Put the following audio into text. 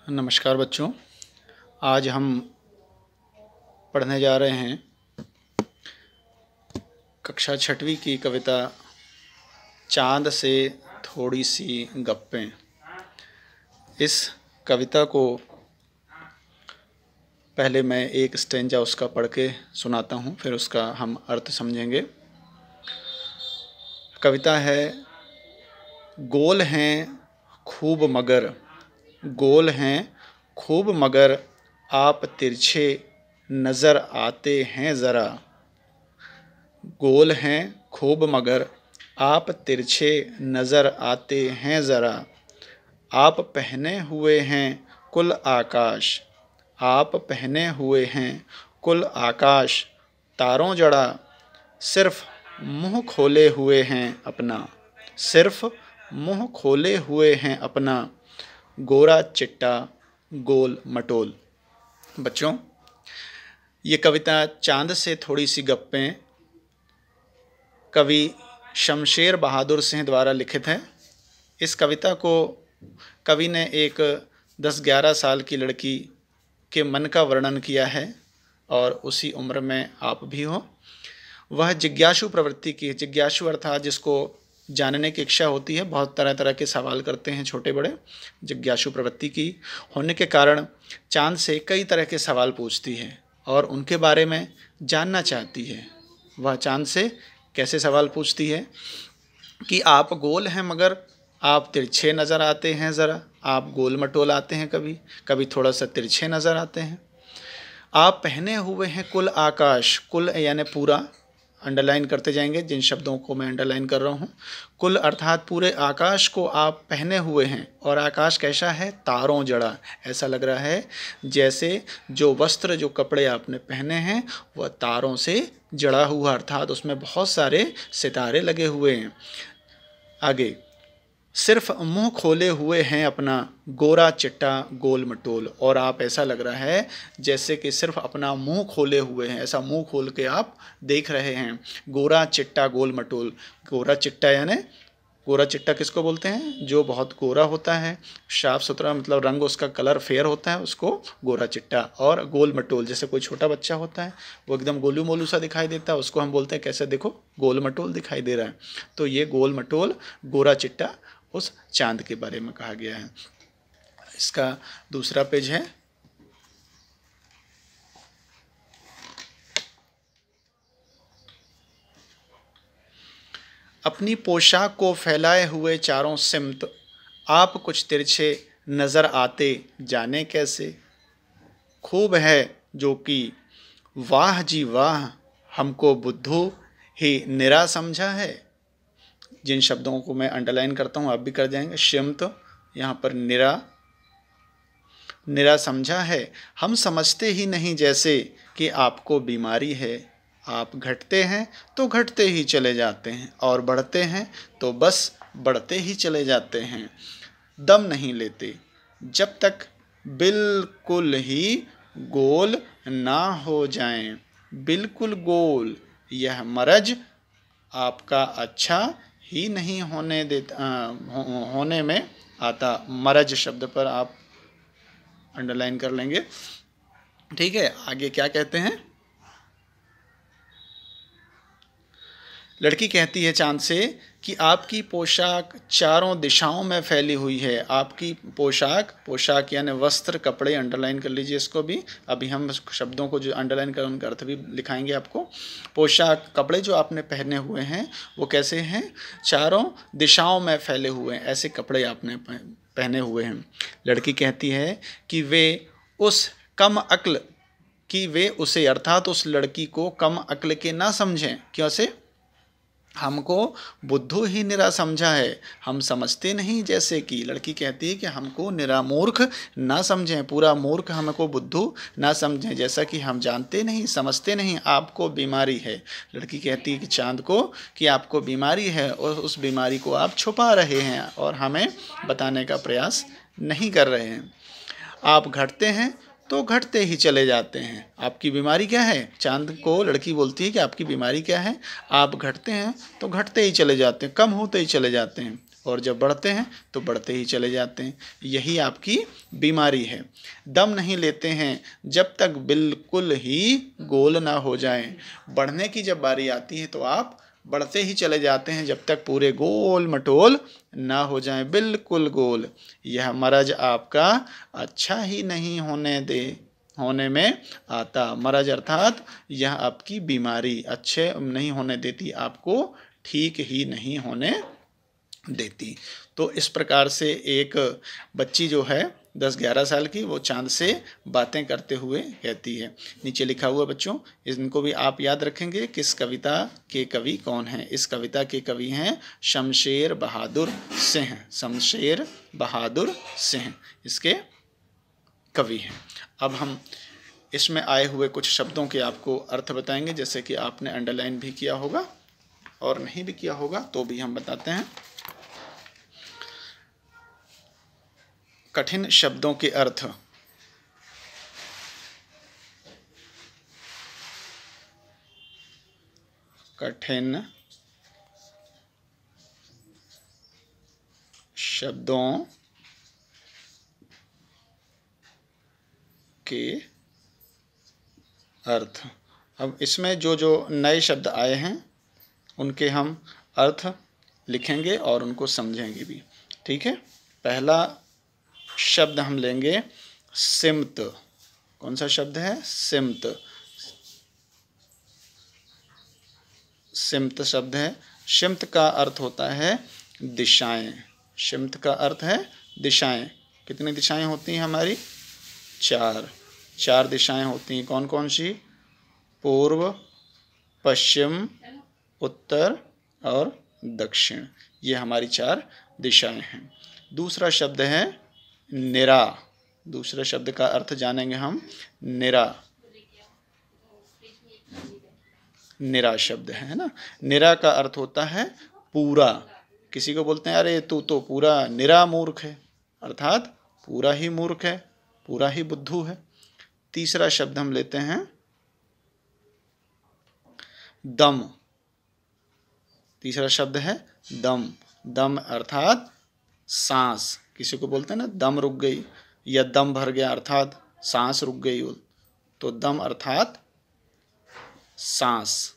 नमस्कार बच्चों। आज हम पढ़ने जा रहे हैं कक्षा छठवीं की कविता चांद से थोड़ी सी गप्पें। इस कविता को पहले मैं एक स्टेंजा उसका पढ़ के सुनाता हूँ, फिर उसका हम अर्थ समझेंगे। कविता है, गोल हैं खूब मगर, गोल हैं खूब मगर आप तिरछे नज़र आते हैं ज़रा। गोल हैं खूब मगर आप तिरछे नज़र आते हैं ज़रा। आप पहने हुए हैं कुल आकाश, आप पहने हुए हैं कुल आकाश तारों जड़ा। सिर्फ मुँह खोले हुए हैं अपना, सिर्फ मुँह खोले हुए हैं अपना। गोरा चिट्टा गोल मटोल। बच्चों, ये कविता चांद से थोड़ी सी गप्पें कवि शमशेर बहादुर सिंह द्वारा लिखित है। इस कविता को कवि ने एक 10-11 साल की लड़की के मन का वर्णन किया है और उसी उम्र में आप भी हो। वह जिज्ञासु प्रवृत्ति की, जिज्ञासु अर्थात जिसको जानने की इच्छा होती है, बहुत तरह तरह के सवाल करते हैं छोटे बड़े। जिज्ञासु प्रवृत्ति की होने के कारण चांद से कई तरह के सवाल पूछती है और उनके बारे में जानना चाहती है। वह चांद से कैसे सवाल पूछती है कि आप गोल हैं मगर आप तिरछे नज़र आते हैं ज़रा। आप गोल मटोल आते हैं, कभी कभी थोड़ा सा तिरछे नज़र आते हैं। आप पहने हुए हैं कुल आकाश, कुल यानी पूरा, अंडरलाइन करते जाएंगे जिन शब्दों को मैं अंडरलाइन कर रहा हूँ। कुल अर्थात पूरे आकाश को आप पहने हुए हैं। और आकाश कैसा है? तारों जड़ा। ऐसा लग रहा है जैसे जो वस्त्र, जो कपड़े आपने पहने हैं वह तारों से जड़ा हुआ, अर्थात उसमें बहुत सारे सितारे लगे हुए हैं। आगे, सिर्फ मुंह खोले हुए हैं अपना गोरा चिट्टा गोल मटोल। और आप, ऐसा लग रहा है जैसे कि सिर्फ अपना मुंह खोले हुए हैं, ऐसा मुंह खोल के आप देख रहे हैं। गोरा चिट्टा गोल मटोल। गोरा चिट्टा यानी, गोरा चिट्टा किसको बोलते हैं? जो बहुत गोरा होता है, साफ सुथरा, मतलब रंग उसका कलर फेयर होता है, उसको गोरा चिट्टा। और गोल मटोल, जैसे कोई छोटा बच्चा होता है वो एकदम गोलू मोलू सा दिखाई देता है, उसको हम बोलते हैं कैसे, देखो गोल मटोल दिखाई दे रहा है। तो ये गोल मटोल गोरा चिट्टा उस चांद के बारे में कहा गया है। इसका दूसरा पेज है। अपनी पोशाक को फैलाए हुए चारों सिमत आप कुछ तिरछे नज़र आते जाने कैसे। खूब है जो कि वाह जी वाह हमको बुद्धू ही निरा समझा है। जिन शब्दों को मैं अंडरलाइन करता हूँ आप भी कर जाएंगे। सिमत, यहाँ पर निरा, निरा समझा है। हम समझते ही नहीं जैसे कि आपको बीमारी है। आप घटते हैं तो घटते ही चले जाते हैं और बढ़ते हैं तो बस बढ़ते ही चले जाते हैं। दम नहीं लेते जब तक बिल्कुल ही गोल ना हो जाएं। बिल्कुल गोल, यह मरज आपका अच्छा ही नहीं होने देता, होने में आता। मरज शब्द पर आप अंडरलाइन कर लेंगे। ठीक है, आगे क्या कहते हैं? लड़की कहती है चांद से कि आपकी पोशाक चारों दिशाओं में फैली हुई है। आपकी पोशाक, पोशाक यानी वस्त्र, कपड़े, अंडरलाइन कर लीजिए इसको भी। अभी हम शब्दों को जो अंडरलाइन कर उनका अर्थ भी लिखाएंगे आपको। पोशाक, कपड़े जो आपने पहने हुए हैं वो कैसे हैं? चारों दिशाओं में फैले हुए हैं, ऐसे कपड़े आपने पहने हुए हैं। लड़की कहती है कि वे उस कम अक्ल, कि वे उसे, अर्थात उस लड़की को कम अक्ल के ना समझें। क्यों से? हमको बुद्धू ही निरा समझा है, हम समझते नहीं जैसे कि। लड़की कहती है कि हमको निरा मूर्ख ना समझें, पूरा मूर्ख हमको बुद्धू ना समझें, जैसा कि हम जानते नहीं, समझते नहीं आपको बीमारी है। लड़की कहती है कि चांद को कि आपको बीमारी है और उस बीमारी को आप छुपा रहे हैं और हमें बताने का प्रयास नहीं कर रहे हैं। आप घटते हैं तो घटते ही चले जाते हैं। आपकी बीमारी क्या है? चांद को लड़की बोलती है कि आपकी बीमारी क्या है? आप घटते हैं तो घटते ही चले जाते हैं, कम होते ही चले जाते हैं। और जब बढ़ते हैं तो बढ़ते ही चले जाते हैं। यही आपकी बीमारी है। दम नहीं लेते हैं जब तक बिल्कुल ही गोल ना हो जाएं। बढ़ने की जब बारी आती है तो आप बढ़ते ही चले जाते हैं जब तक पूरे गोल मटोल ना हो जाएं, बिल्कुल गोल। यह मरज आपका अच्छा ही नहीं होने में आता। मरज अर्थात यह आपकी बीमारी अच्छे नहीं होने देती, आपको ठीक ही नहीं होने देती। तो इस प्रकार से एक बच्ची जो है 10-11 साल की, वो चाँद से बातें करते हुए कहती है। नीचे लिखा हुआ बच्चों, इनको भी आप याद रखेंगे कि इस कविता के कवि कौन हैं। इस कविता के कवि हैं शमशेर बहादुर सिंह। शमशेर बहादुर सिंह इसके कवि हैं। अब हम इसमें आए हुए कुछ शब्दों के आपको अर्थ बताएंगे, जैसे कि आपने अंडरलाइन भी किया होगा और नहीं भी किया होगा तो भी हम बताते हैं। कठिन शब्दों के अर्थ। कठिन शब्दों के अर्थ। अब इसमें जो जो नए शब्द आए हैं उनके हम अर्थ लिखेंगे और उनको समझेंगे भी, ठीक है। पहला शब्द हम लेंगे सिमत। कौन सा शब्द है? सिमत। सिमत शब्द है। सिमत का अर्थ होता है दिशाएं। सिमत का अर्थ है दिशाएं। कितनी दिशाएं होती हैं हमारी? 4 दिशाएं होती हैं। कौन कौन सी? पूर्व, पश्चिम, उत्तर और दक्षिण। ये हमारी 4 दिशाएं हैं। दूसरा शब्द है निरा। दूसरे शब्द का अर्थ जानेंगे हम। निरा। निरा शब्द है ना। निरा का अर्थ होता है पूरा। किसी को बोलते हैं अरे तू तो पूरा निरा मूर्ख है, अर्थात पूरा ही मूर्ख है, पूरा ही बुद्धू है। तीसरा शब्द हम लेते हैं दम। तीसरा शब्द है दम। दम अर्थात सांस। किसी को बोलते हैं ना दम रुक गई या दम भर गया, अर्थात सांस रुक गई। तो दम अर्थात सांस।